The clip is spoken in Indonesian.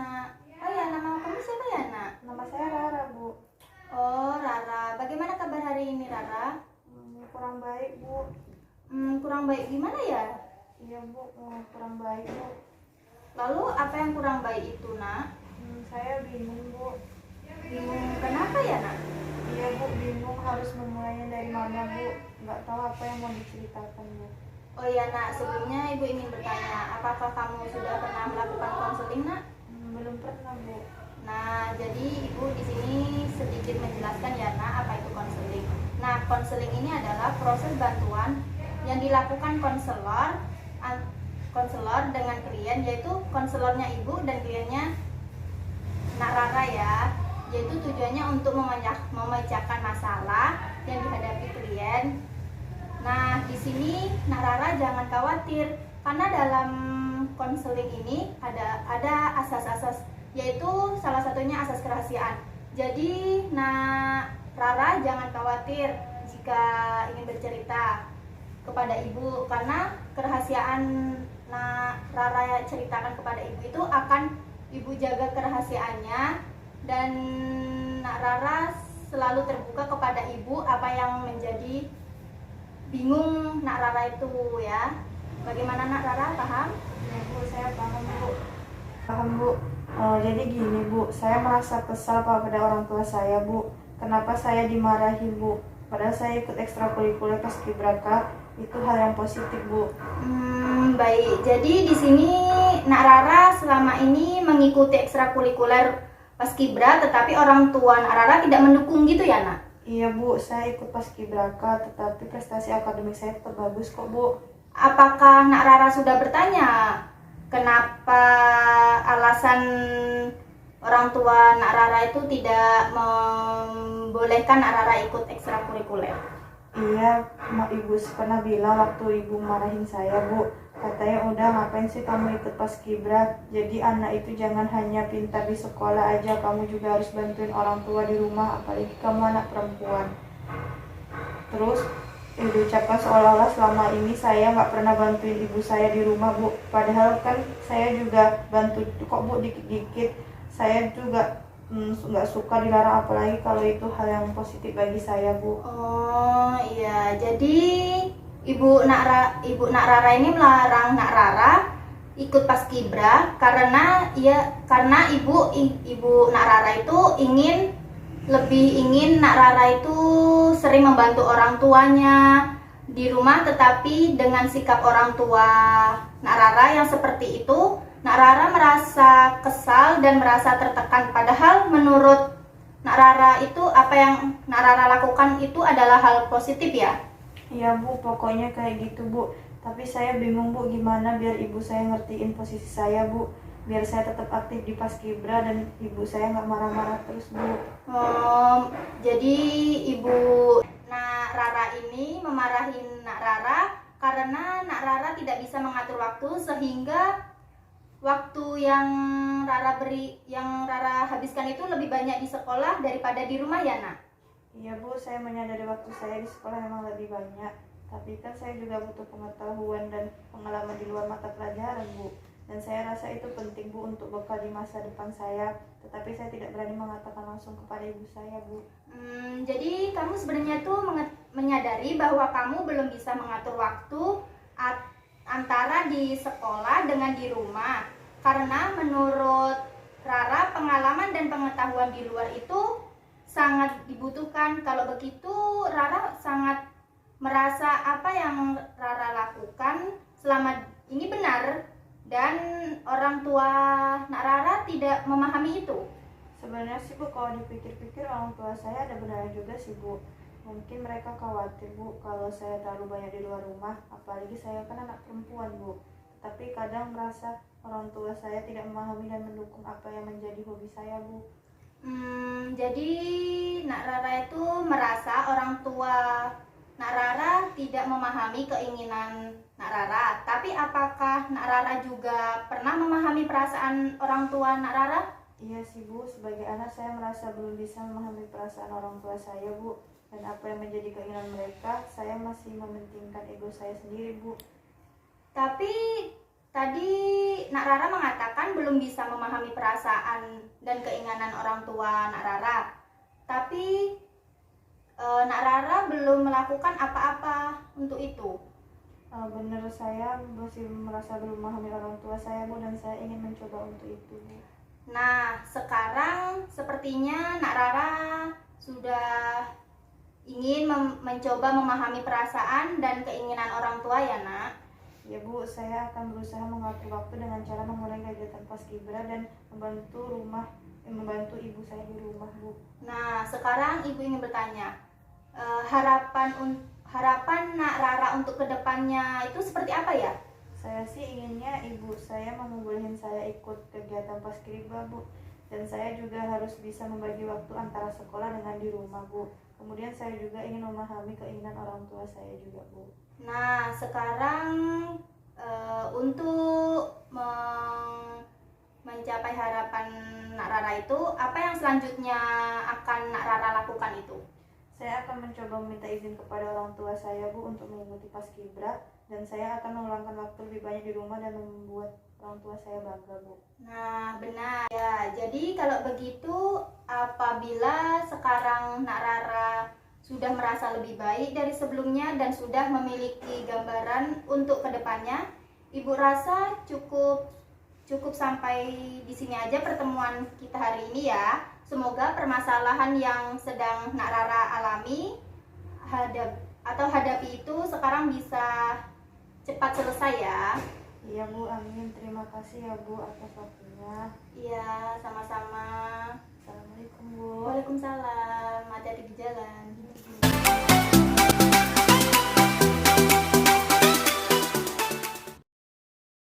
Nak? Oh ya, nama kamu siapa ya, Nak? Nama saya Rara, Bu. Oh, Rara. Bagaimana kabar hari ini, Rara? Kurang baik, Bu. Kurang baik gimana ya? Iya, Bu. Kurang baik, Bu. Lalu apa yang kurang baik itu, Nak? Saya bingung, Bu. Bingung kenapa ya, Nak? Iya, Bu. Bingung harus memulainya dari mana, Bu. Nggak tahu apa yang mau diceritakan, Bu. Oh iya, Nak. Sebelumnya Ibu ingin bertanya, apakah kamu sudah pernah melakukan konseling, Nak? Belum pernah, Bu. Nah, jadi Ibu di sini sedikit menjelaskan ya, Nak, apa itu konseling. Nah, konseling ini adalah proses bantuan yang dilakukan konselor dengan klien, yaitu konselornya Ibu dan kliennya Nak Rara ya. Yaitu tujuannya untuk memecahkan masalah yang dihadapi klien. Nah, di sini Nak Rara jangan khawatir karena dalam konseling ini ada asas-asas, yaitu salah satunya asas kerahasiaan. Jadi Nak Rara jangan khawatir jika ingin bercerita kepada Ibu, karena kerahasiaan Nak Rara ceritakan kepada Ibu itu akan Ibu jaga kerahasiaannya, dan Nak Rara selalu terbuka kepada Ibu apa yang menjadi bingung Nak Rara itu ya. Bagaimana Nak Rara, paham? Ya, Bu. Saya paham, Bu. Paham, Bu. Jadi gini, Bu. Saya merasa kesal pada orang tua saya, Bu. Kenapa saya dimarahi, Bu? Padahal saya ikut ekstrakurikuler Paskibraka. Itu hal yang positif, Bu. Baik. Jadi di sini Nak Rara selama ini mengikuti ekstrakurikuler Paskibra, tetapi orang tua Nak Rara tidak mendukung gitu ya, Nak? Iya, Bu. Saya ikut Paskibraka, tetapi prestasi akademik saya tetap bagus kok, Bu. Apakah Nak Rara sudah bertanya kenapa alasan orang tua Nak Rara itu tidak membolehkan Nak Rara ikut ekstrakurikuler? Iya, Ibu pernah bilang waktu Ibu marahin saya, Bu. Katanya, udah ngapain sih kamu ikut Paskibra? Jadi anak itu jangan hanya pintar di sekolah aja, kamu juga harus bantuin orang tua di rumah, apalagi kamu anak perempuan. Terus Ibu ucapkan seolah-olah selama ini saya nggak pernah bantuin ibu saya di rumah, Bu. Padahal kan saya juga bantu kok, Bu, dikit-dikit. Saya juga nggak suka dilarang, apalagi kalau itu hal yang positif bagi saya, Bu. Oh iya, jadi Ibu Nak Rara ini melarang Nak Rara ikut Paskibra karena Ibu Nak Rara itu lebih ingin Nak Rara itu sering membantu orang tuanya di rumah, tetapi dengan sikap orang tua Nak Rara yang seperti itu, Nak Rara merasa kesal dan merasa tertekan. Padahal menurut Nak Rara itu apa yang Nak Rara lakukan itu adalah hal positif ya? Iya, Bu, pokoknya kayak gitu, Bu. Tapi saya bingung, Bu, gimana biar ibu saya ngertiin posisi saya, Bu. Biar saya tetap aktif di Paskibra dan ibu saya nggak marah-marah terus, Bu. Jadi Ibu Nak Rara ini memarahin Nak Rara karena Nak Rara tidak bisa mengatur waktu, sehingga waktu yang Rara habiskan itu lebih banyak di sekolah daripada di rumah ya, Nak? Iya, Bu, saya menyadari waktu saya di sekolah memang lebih banyak. Tapi kan saya juga butuh pengetahuan dan pengalaman di luar mata pelajaran, Bu. Dan saya rasa itu penting, Bu, untuk bekal di masa depan saya. Tetapi saya tidak berani mengatakan langsung kepada ibu saya, Bu. Jadi kamu sebenarnya tuh menyadari bahwa kamu belum bisa mengatur waktu antara di sekolah dengan di rumah. Karena menurut Rara, pengalaman dan pengetahuan di luar itu sangat dibutuhkan. Kalau begitu, Rara sangat merasa apa yang Rara lakukan selama ini benar, dan orang tua Nak Rara tidak memahami itu. Sebenarnya sih, Bu, kalau dipikir-pikir orang tua saya ada benarnya juga sih, Bu. Mungkin mereka khawatir, Bu, kalau saya terlalu banyak di luar rumah, apalagi saya kan anak perempuan, Bu. Tapi kadang merasa orang tua saya tidak memahami dan mendukung apa yang menjadi hobi saya, Bu. Jadi Nak Rara itu merasa orang tua Nak Rara tidak memahami keinginan Nak Rara. Tapi apakah Nak Rara juga pernah memahami perasaan orang tua Nak Rara? Iya sih, Bu, sebagai anak saya merasa belum bisa memahami perasaan orang tua saya, Bu. Dan apa yang menjadi keinginan mereka, saya masih mementingkan ego saya sendiri, Bu. Tapi Tadi Nak Rara mengatakan belum bisa memahami perasaan dan keinginan orang tua Nak Rara. Tapi Nak Rara belum melakukan apa-apa untuk itu. Bener, saya masih merasa belum memahami orang tua saya, Bu, dan saya ingin mencoba untuk itu, Bu. Nah, sekarang sepertinya Nak Rara sudah ingin mencoba memahami perasaan dan keinginan orang tua ya, Nak? Ya, Bu, saya akan berusaha mengatur waktu dengan cara mengurangi kegiatan paskibra dan membantu ibu saya di rumah, Bu. Nah, sekarang Ibu ingin bertanya, harapan Nak Rara untuk kedepannya itu seperti apa ya? Saya sih inginnya ibu saya membolehin saya ikut kegiatan paskibra, Bu. Dan saya juga harus bisa membagi waktu antara sekolah dengan di rumah, Bu. Kemudian saya juga ingin memahami keinginan orang tua saya juga, Bu. Nah, sekarang untuk mencapai harapan Nak Rara itu, apa yang selanjutnya akan Nak Rara lakukan itu? Saya akan mencoba meminta izin kepada orang tua saya, Bu, untuk mengikuti paskibra, dan saya akan meluangkan waktu lebih banyak di rumah dan membuat orang tua saya bangga, Bu. Nah, benar. Ya, jadi kalau begitu, apabila sekarang Nak Rara sudah merasa lebih baik dari sebelumnya dan sudah memiliki gambaran untuk kedepannya, Ibu rasa cukup sampai di sini aja pertemuan kita hari ini ya. Semoga permasalahan yang sedang Nak Rara alami hadapi itu sekarang bisa cepat selesai ya. Iya, Bu, amin. Terima kasih ya, Bu, atas waktunya. Iya, sama-sama. Assalamualaikum, Bu. Waalaikumsalam. Hati-hati di jalan.